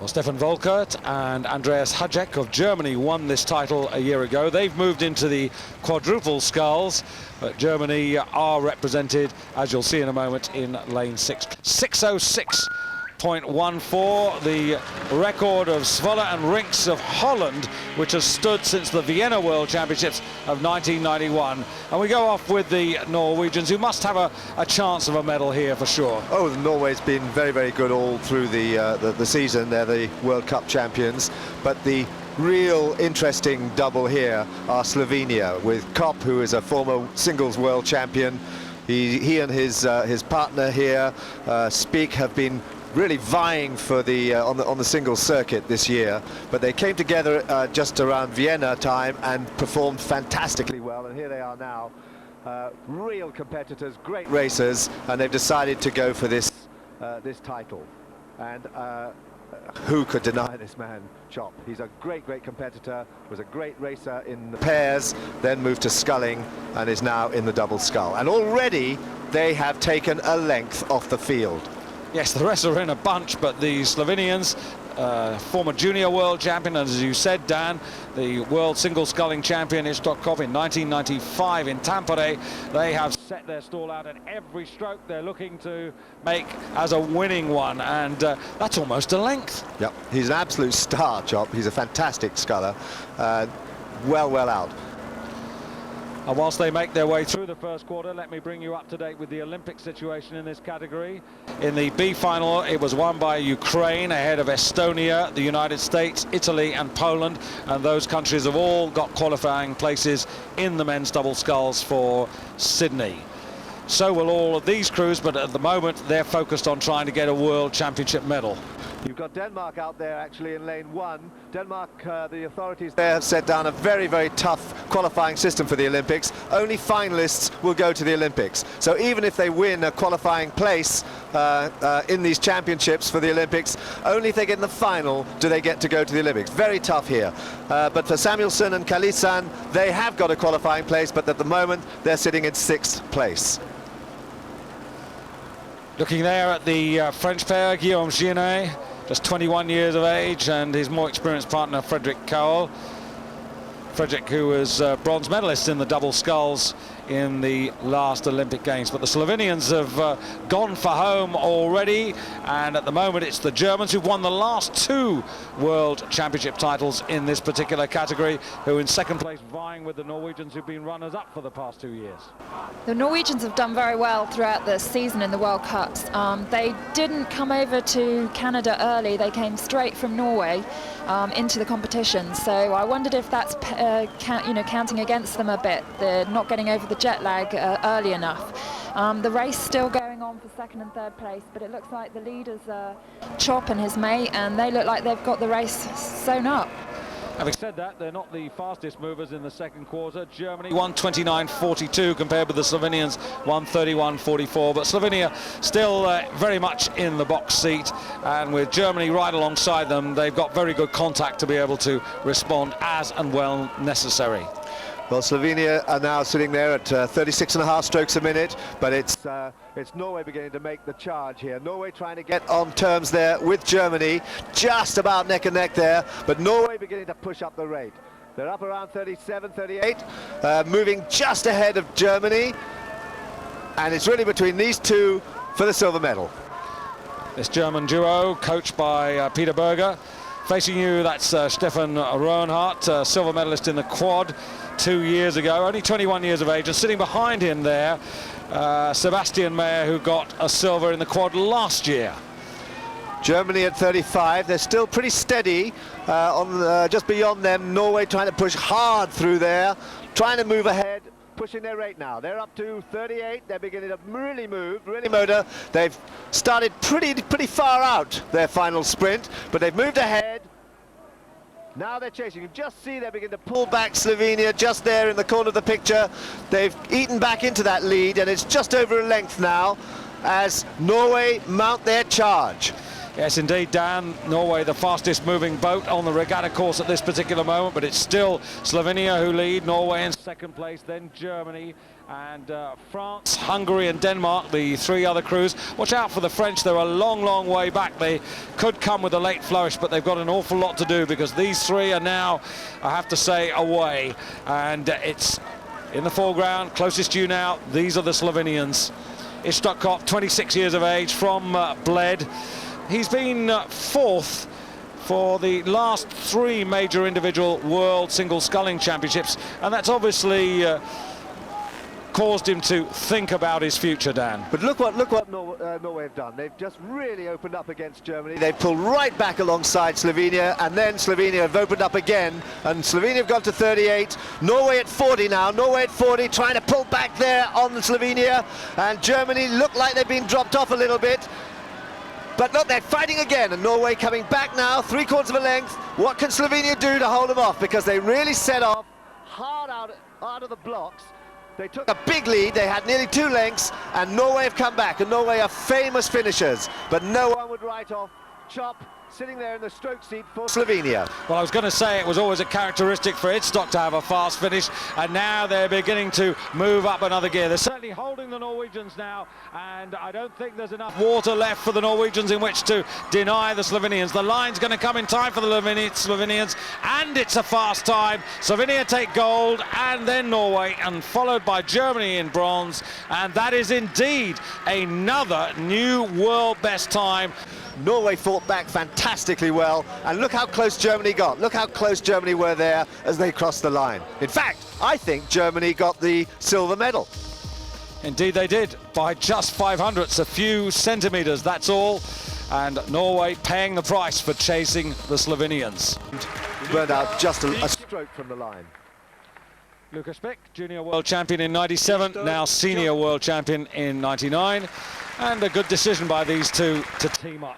Stefan Volkert and Andreas Hajek of Germany won this title a year ago. They've moved into the quadruple sculls, but Germany are represented, as you'll see in a moment, in lane 6. 6:06.14, the record of Zwolle and Rinks of Holland, which has stood since the Vienna World Championships of 1991. And we go off with the Norwegians, who must have a chance of a medal here for sure. Oh, Norway's been very, very good all through the season. They're the World Cup champions. But the real interesting double here are Slovenia, with Kopp, who is a former singles world champion. He and his partner here, Speak, have been really vying for the on the singles circuit this year, but they came together just around Vienna time and performed fantastically well, and here they are now, real competitors, great racers, and they've decided to go for this this title. And who could deny this man, Chop? He's a great competitor, was a great racer in the pairs, then moved to sculling and is now in the double scull, and already they have taken a length off the field. Yes, the rest are in a bunch, but the Slovenians, former junior world champion, and as you said, Dan, the world single sculling champion Ishtokov in 1995 in Tampere, they have set their stall out, and every stroke they're looking to make as a winning one, and that's almost a length. Yep, he's an absolute star, Chop. He's a fantastic sculler, well out. And whilst they make their way through the first quarter, let me bring you up to date with the Olympic situation in this category. In the B final, it was won by Ukraine ahead of Estonia, the United States, Italy and Poland, and those countries have all got qualifying places in the men's double sculls for Sydney. So will all of these crews, but at the moment they're focused on trying to get a world championship medal. You've got Denmark out there actually in lane 1. Denmark, the authorities there have set down a very, very tough qualifying system for the Olympics. Only finalists will go to the Olympics. So even if they win a qualifying place in these championships for the Olympics, only if they get in the final do they get to go to the Olympics. Very tough here. But for Samuelsson and Kalisan, they have got a qualifying place, but at the moment they're sitting in 6th place. Looking there at the French pair, Guillaume Gienet, just 21 years of age, and his more experienced partner, Frederick Cowell. Frederick, who was bronze medalist in the double sculls in the last Olympic Games. But the Slovenians have gone for home already, and at the moment it's the Germans who've won the last 2 World Championship titles in this particular category, who in second place vying with the Norwegians, who've been runners-up for the past 2 years. The Norwegians have done very well throughout the season in the World Cups. They didn't come over to Canada early, they came straight from Norway into the competition, so I wondered if that's counting against them a bit. They're not getting over the jet lag early enough. The race still going on for second and third place, but it looks like the leaders are Chop and his mate, and they look like they've got the race sewn up. Having said that, they're not the fastest movers in the second quarter. Germany 1:29.42 compared with the Slovenians 1:31.44, but Slovenia still very much in the box seat, and with Germany right alongside them, they've got very good contact to be able to respond as and when necessary. Well, Slovenia are now sitting there at 36.5 strokes a minute, but it's Norway beginning to make the charge here. Norway trying to get on terms there with Germany, just about neck and neck there, but Norway beginning to push up the rate. They're up around 37, 38, moving just ahead of Germany, and it's really between these two for the silver medal. This German duo, coached by Peter Berger. Facing you, that's Stefan Roenhart, silver medalist in the quad 2 years ago, only 21 years of age, and sitting behind him there, Sebastian Mayer, who got a silver in the quad last year. Germany at 35, they're still pretty steady just beyond them. Norway trying to push hard through there, trying to move ahead, pushing their rate now. They're up to 38, they're beginning to really move, really motor. They've started pretty far out their final sprint, but they've moved ahead. Now they're chasing. You just see they're beginning to pull back Slovenia just there in the corner of the picture. They've eaten back into that lead, and it's just over a length now as Norway mount their charge. Yes, indeed, Dan. Norway, the fastest moving boat on the regatta course at this particular moment, but it's still Slovenia who lead. Norway in second place, then Germany and France, Hungary and Denmark, the three other crews. Watch out for the French. They're a long, long way back. They could come with a late flourish, but they've got an awful lot to do because these three are now, I have to say, away. And it's in the foreground, closest to you now. These are the Slovenians. Istok, 26 years of age, from Bled. He's been fourth for the last three major individual world single sculling championships, and that's obviously caused him to think about his future, Dan. But look what Norway have done. They've just really opened up against Germany. They've pulled right back alongside Slovenia, and then Slovenia have opened up again, and Slovenia have gone to 38. Norway at 40 now. Norway at 40, trying to pull back there on Slovenia, and Germany look like they've been dropped off a little bit. But look, they're fighting again, and Norway coming back now, 3/4 of a length. What can Slovenia do to hold them off? Because they really set off hard out of the blocks. They took a big lead, they had nearly 2 lengths, and Norway have come back, and Norway are famous finishers. But no one would write off Chop, sitting there in the stroke seat for Slovenia. Well, I was going to say it was always a characteristic for Istok to have a fast finish, and now they're beginning to move up another gear. They're certainly holding the Norwegians now, and I don't think there's enough water left for the Norwegians in which to deny the Slovenians. The line's going to come in time for the Slovenians, and it's a fast time. Slovenia take gold, and then Norway, and followed by Germany in bronze, and that is indeed another new world best time. Norway fought back fantastically well, and look how close Germany got. Look how close Germany were there as they crossed the line. In fact, I think Germany got the silver medal. Indeed they did, by just 500ths, a few centimetres, that's all. And Norway paying the price for chasing the Slovenians. Burned out just a stroke from the line. Lukas Pick, junior world champion in 97, now senior world champion in 99. And a good decision by these two to team up.